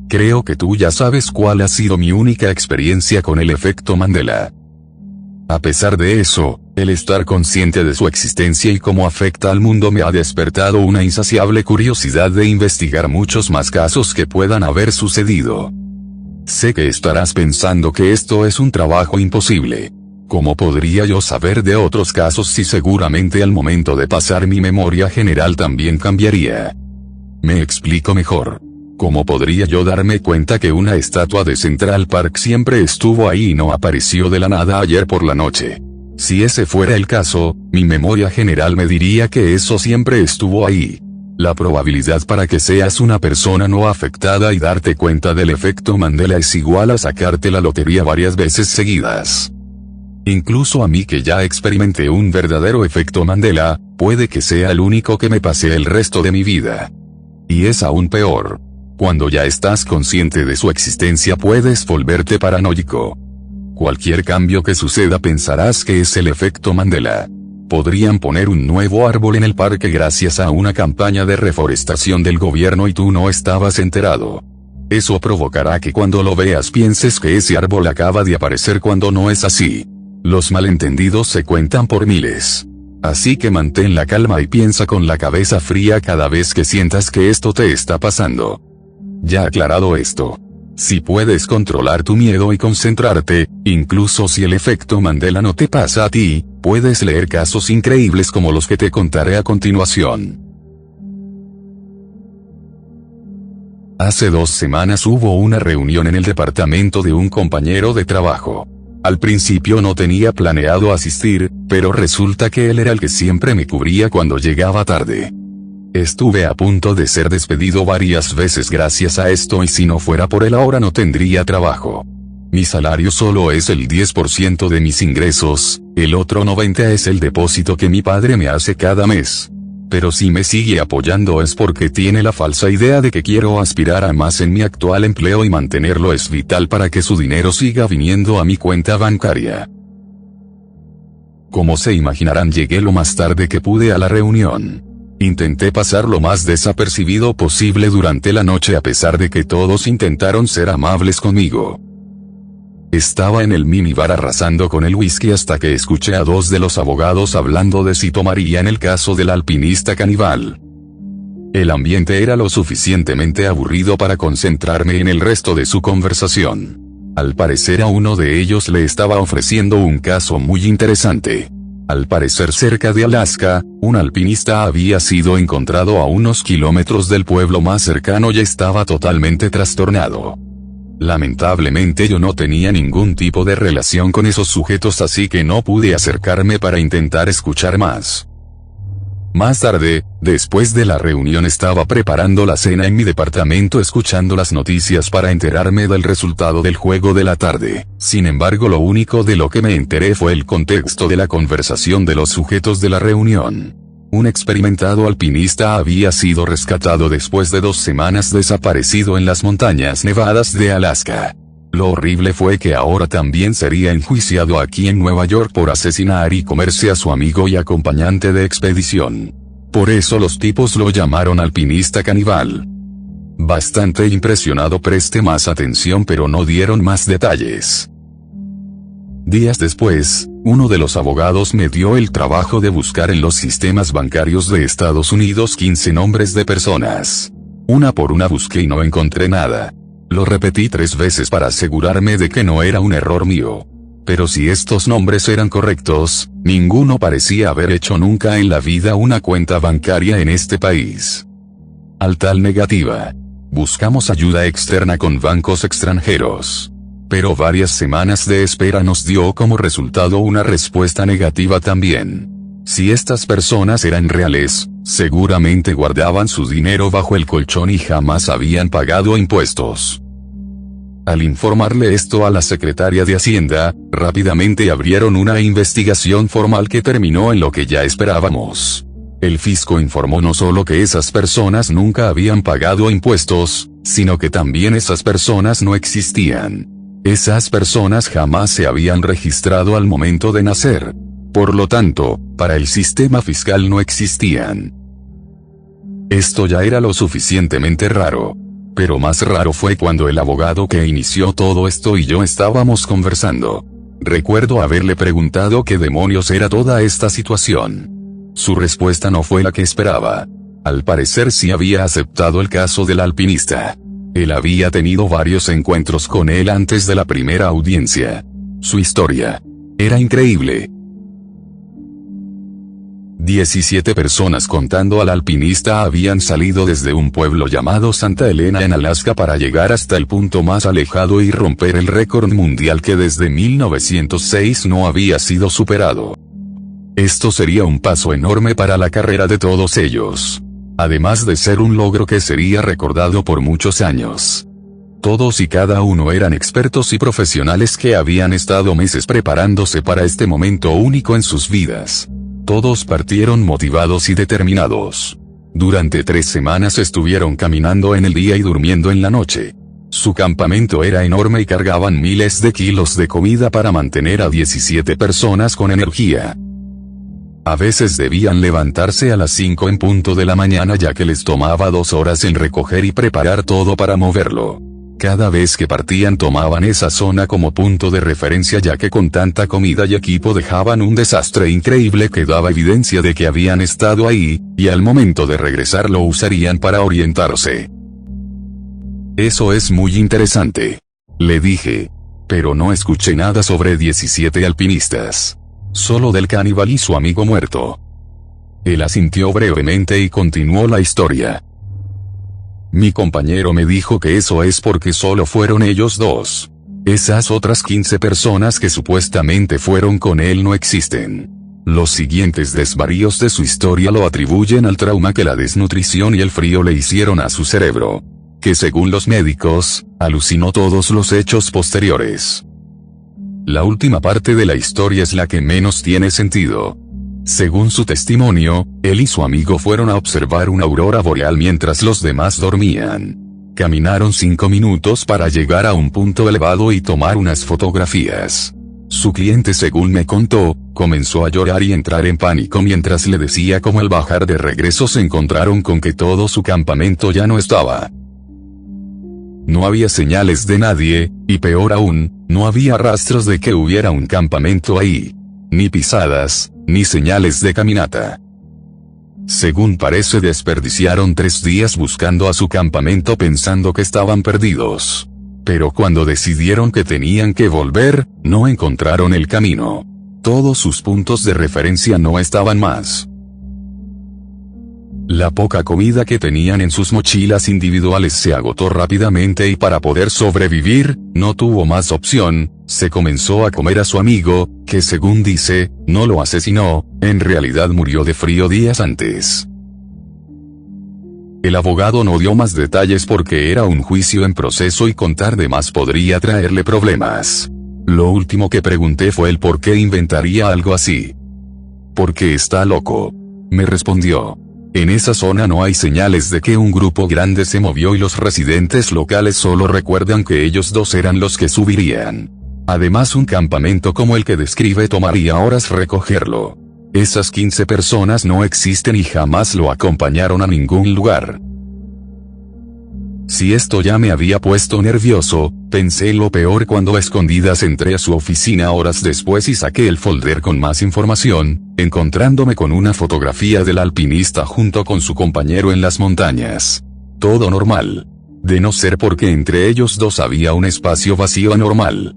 Creo que tú ya sabes cuál ha sido mi única experiencia con el efecto Mandela. A pesar de eso, el estar consciente de su existencia y cómo afecta al mundo me ha despertado una insaciable curiosidad de investigar muchos más casos que puedan haber sucedido. Sé que estarás pensando que esto es un trabajo imposible. ¿Cómo podría yo saber de otros casos si seguramente al momento de pasar mi memoria general también cambiaría? Me explico mejor. ¿Cómo podría yo darme cuenta que una estatua de Central Park siempre estuvo ahí y no apareció de la nada ayer por la noche? Si ese fuera el caso, mi memoria general me diría que eso siempre estuvo ahí. La probabilidad para que seas una persona no afectada y darte cuenta del efecto Mandela es igual a sacarte la lotería varias veces seguidas. Incluso a mí que ya experimenté un verdadero efecto Mandela, puede que sea el único que me pase el resto de mi vida. Y es aún peor. Cuando ya estás consciente de su existencia puedes volverte paranoico. Cualquier cambio que suceda pensarás que es el efecto Mandela. Podrían poner un nuevo árbol en el parque gracias a una campaña de reforestación del gobierno y tú no estabas enterado. Eso provocará que cuando lo veas pienses que ese árbol acaba de aparecer cuando no es así. Los malentendidos se cuentan por miles. Así que mantén la calma y piensa con la cabeza fría cada vez que sientas que esto te está pasando. Ya aclarado esto, si puedes controlar tu miedo y concentrarte, incluso si el efecto Mandela no te pasa a ti, puedes leer casos increíbles como los que te contaré a continuación. Hace 2 semanas hubo una reunión en el departamento de un compañero de trabajo. Al principio no tenía planeado asistir, pero resulta que él era el que siempre me cubría cuando llegaba tarde. Estuve a punto de ser despedido varias veces gracias a esto y si no fuera por él ahora no tendría trabajo. Mi salario solo es el 10% de mis ingresos, el otro 90% es el depósito que mi padre me hace cada mes. Pero si me sigue apoyando es porque tiene la falsa idea de que quiero aspirar a más en mi actual empleo y mantenerlo es vital para que su dinero siga viniendo a mi cuenta bancaria. Como se imaginarán llegué lo más tarde que pude a la reunión. Intenté pasar lo más desapercibido posible durante la noche a pesar de que todos intentaron ser amables conmigo. Estaba en el minibar arrasando con el whisky hasta que escuché a 2 de los abogados hablando de si tomarían el caso del alpinista caníbal. El ambiente era lo suficientemente aburrido para concentrarme en el resto de su conversación. Al parecer a uno de ellos le estaba ofreciendo un caso muy interesante. Al parecer cerca de Alaska, un alpinista había sido encontrado a unos kilómetros del pueblo más cercano y estaba totalmente trastornado. Lamentablemente yo no tenía ningún tipo de relación con esos sujetos así que no pude acercarme para intentar escuchar más. Más tarde, después de la reunión estaba preparando la cena en mi departamento escuchando las noticias para enterarme del resultado del juego de la tarde. Sin embargo lo único de lo que me enteré fue el contexto de la conversación de los sujetos de la reunión. Un experimentado alpinista había sido rescatado después de 2 semanas desaparecido en las montañas nevadas de Alaska. Lo horrible fue que ahora también sería enjuiciado aquí en Nueva York por asesinar y comerse a su amigo y acompañante de expedición. Por eso los tipos lo llamaron alpinista caníbal. Bastante impresionado presté más atención pero no dieron más detalles. Días después, uno de los abogados me dio el trabajo de buscar en los sistemas bancarios de Estados Unidos 15 nombres de personas. Una por una busqué y no encontré nada. Lo repetí 3 veces para asegurarme de que no era un error mío. Pero si estos nombres eran correctos, ninguno parecía haber hecho nunca en la vida una cuenta bancaria en este país. Al tal negativa. Buscamos ayuda externa con bancos extranjeros. Pero varias semanas de espera nos dio como resultado una respuesta negativa también. Si estas personas eran reales, seguramente guardaban su dinero bajo el colchón y jamás habían pagado impuestos. Al informarle esto a la secretaria de Hacienda, rápidamente abrieron una investigación formal que terminó en lo que ya esperábamos. El fisco informó no solo que esas personas nunca habían pagado impuestos, sino que también esas personas no existían. Esas personas jamás se habían registrado al momento de nacer. Por lo tanto, para el sistema fiscal no existían. Esto ya era lo suficientemente raro. Pero más raro fue cuando el abogado que inició todo esto y yo estábamos conversando. Recuerdo haberle preguntado qué demonios era toda esta situación. Su respuesta no fue la que esperaba. Al parecer sí había aceptado el caso del alpinista. Él había tenido varios encuentros con él antes de la primera audiencia. Su historia era increíble. 17 personas contando al alpinista habían salido desde un pueblo llamado Santa Elena en Alaska para llegar hasta el punto más alejado y romper el récord mundial que desde 1906 no había sido superado. Esto sería un paso enorme para la carrera de todos ellos. Además de ser un logro que sería recordado por muchos años. Todos y cada uno eran expertos y profesionales que habían estado meses preparándose para este momento único en sus vidas. Todos partieron motivados y determinados. Durante 3 semanas estuvieron caminando en el día y durmiendo en la noche. Su campamento era enorme y cargaban miles de kilos de comida para mantener a 17 personas con energía. A veces debían levantarse a las 5 en punto de la mañana ya que les tomaba 2 horas en recoger y preparar todo para moverlo. Cada vez que partían tomaban esa zona como punto de referencia ya que con tanta comida y equipo dejaban un desastre increíble que daba evidencia de que habían estado ahí, y al momento de regresar lo usarían para orientarse. Eso es muy interesante. Le dije. Pero no escuché nada sobre 17 alpinistas. Solo del caníbal y su amigo muerto. Él asintió brevemente y continuó la historia. Mi compañero me dijo que eso es porque solo fueron ellos 2. Esas otras 15 personas que supuestamente fueron con él no existen. Los siguientes desvaríos de su historia lo atribuyen al trauma que la desnutrición y el frío le hicieron a su cerebro. Que según los médicos, alucinó todos los hechos posteriores. La última parte de la historia es la que menos tiene sentido. Según su testimonio, él y su amigo fueron a observar una aurora boreal mientras los demás dormían. Caminaron 5 minutos para llegar a un punto elevado y tomar unas fotografías. Su cliente, según me contó, comenzó a llorar y entrar en pánico mientras le decía cómo al bajar de regreso se encontraron con que todo su campamento ya no estaba. No había señales de nadie, y peor aún, no había rastros de que hubiera un campamento ahí. Ni pisadas, ni señales de caminata. Según parece desperdiciaron 3 días buscando a su campamento pensando que estaban perdidos. Pero cuando decidieron que tenían que volver, no encontraron el camino. Todos sus puntos de referencia no estaban más. La poca comida que tenían en sus mochilas individuales se agotó rápidamente y para poder sobrevivir, no tuvo más opción, se comenzó a comer a su amigo, que según dice, no lo asesinó, en realidad murió de frío días antes. El abogado no dio más detalles porque era un juicio en proceso y contar de más podría traerle problemas. Lo último que pregunté fue el por qué inventaría algo así. Porque está loco. Me respondió. En esa zona no hay señales de que un grupo grande se movió y los residentes locales solo recuerdan que ellos 2 eran los que subirían. Además un campamento como el que describe tomaría horas recogerlo. Esas 15 personas no existen y jamás lo acompañaron a ningún lugar. Si esto ya me había puesto nervioso, pensé lo peor cuando a escondidas entré a su oficina horas después y saqué el folder con más información, encontrándome con una fotografía del alpinista junto con su compañero en las montañas. Todo normal. De no ser porque entre ellos 2 había un espacio vacío anormal.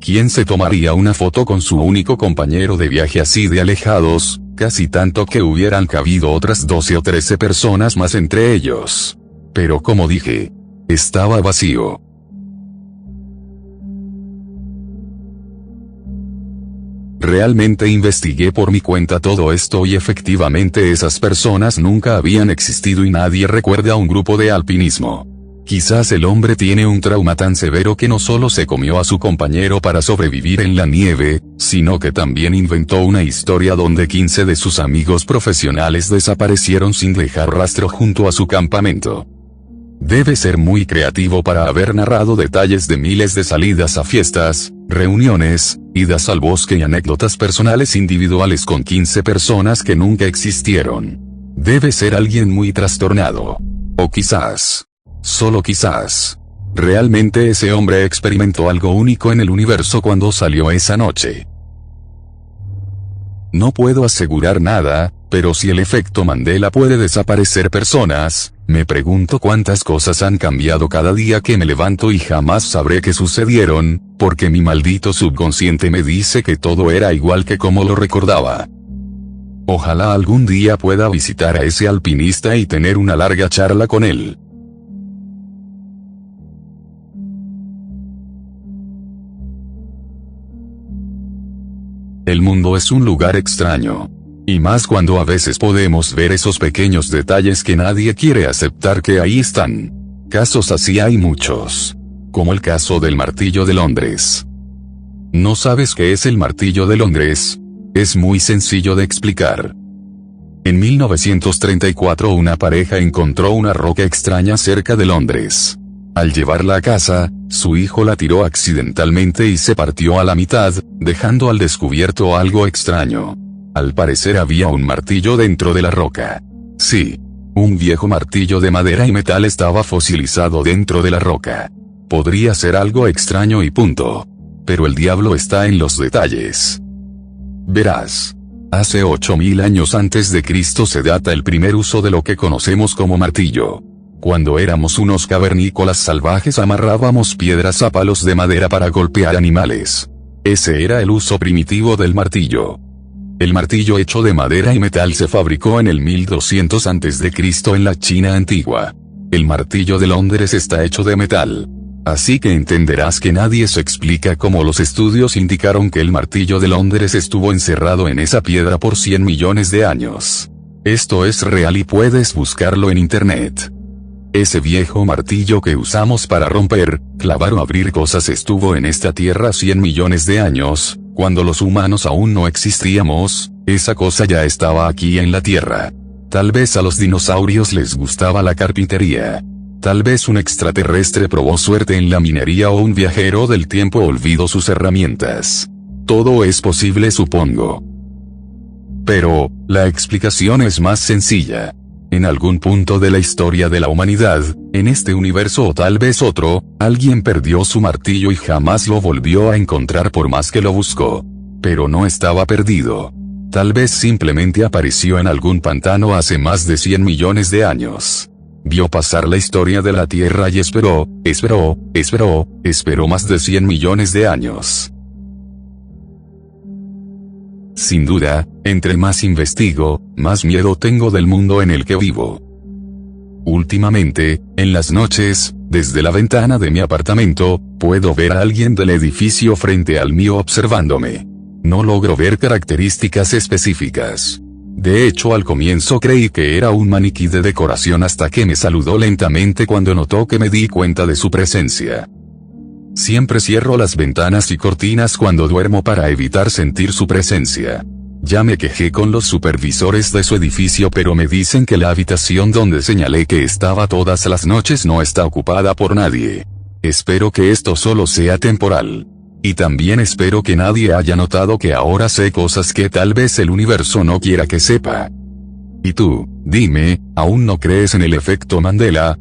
¿Quién se tomaría una foto con su único compañero de viaje así de alejados, casi tanto que hubieran cabido otras 12 o 13 personas más entre ellos? Pero como dije, estaba vacío. Realmente investigué por mi cuenta todo esto y efectivamente esas personas nunca habían existido y nadie recuerda un grupo de alpinismo. Quizás el hombre tiene un trauma tan severo que no solo se comió a su compañero para sobrevivir en la nieve, sino que también inventó una historia donde 15 de sus amigos profesionales desaparecieron sin dejar rastro junto a su campamento. Debe ser muy creativo para haber narrado detalles de miles de salidas a fiestas, reuniones, idas al bosque y anécdotas personales individuales con 15 personas que nunca existieron. Debe ser alguien muy trastornado. O quizás Solo quizás. Realmente ese hombre experimentó algo único en el universo cuando salió esa noche. No puedo asegurar nada, pero si el efecto Mandela puede desaparecer personas, me pregunto cuántas cosas han cambiado cada día que me levanto y jamás sabré qué sucedieron, porque mi maldito subconsciente me dice que todo era igual que como lo recordaba. Ojalá algún día pueda visitar a ese alpinista y tener una larga charla con él. El mundo es un lugar extraño. Y más cuando a veces podemos ver esos pequeños detalles que nadie quiere aceptar que ahí están. Casos así hay muchos. Como el caso del martillo de Londres. ¿No sabes qué es el martillo de Londres? Es muy sencillo de explicar. En 1934 una pareja encontró una roca extraña cerca de Londres. Al llevarla a casa, su hijo la tiró accidentalmente y se partió a la mitad, dejando al descubierto algo extraño. Al parecer había un martillo dentro de la roca. Sí. Un viejo martillo de madera y metal estaba fosilizado dentro de la roca. Podría ser algo extraño y punto. Pero el diablo está en los detalles. Verás. Hace 8000 años antes de Cristo se data el primer uso de lo que conocemos como martillo. Cuando éramos unos cavernícolas salvajes amarrábamos piedras a palos de madera para golpear animales. Ese era el uso primitivo del martillo. El martillo hecho de madera y metal se fabricó en el 1200 a.C. en la China antigua. El martillo de Londres está hecho de metal. Así que entenderás que nadie se explica cómo los estudios indicaron que el martillo de Londres estuvo encerrado en esa piedra por 100 millones de años. Esto es real y puedes buscarlo en internet. Ese viejo martillo que usamos para romper, clavar o abrir cosas estuvo en esta tierra 100 millones de años, cuando los humanos aún no existíamos, esa cosa ya estaba aquí en la tierra. Tal vez a los dinosaurios les gustaba la carpintería. Tal vez un extraterrestre probó suerte en la minería o un viajero del tiempo olvidó sus herramientas. Todo es posible, supongo. Pero, la explicación es más sencilla. En algún punto de la historia de la humanidad, en este universo o tal vez otro, alguien perdió su martillo y jamás lo volvió a encontrar por más que lo buscó. Pero no estaba perdido. Tal vez simplemente apareció en algún pantano hace más de 100 millones de años. Vio pasar la historia de la Tierra y esperó más de 100 millones de años. Sin duda, entre más investigo, más miedo tengo del mundo en el que vivo. Últimamente, en las noches, desde la ventana de mi apartamento, puedo ver a alguien del edificio frente al mío observándome. No logro ver características específicas. De hecho, al comienzo creí que era un maniquí de decoración hasta que me saludó lentamente cuando notó que me di cuenta de su presencia. Siempre cierro las ventanas y cortinas cuando duermo para evitar sentir su presencia. Ya me quejé con los supervisores de su edificio, pero me dicen que la habitación donde señalé que estaba todas las noches no está ocupada por nadie. Espero que esto solo sea temporal. Y también espero que nadie haya notado que ahora sé cosas que tal vez el universo no quiera que sepa. Y tú, dime, ¿aún no crees en el efecto Mandela,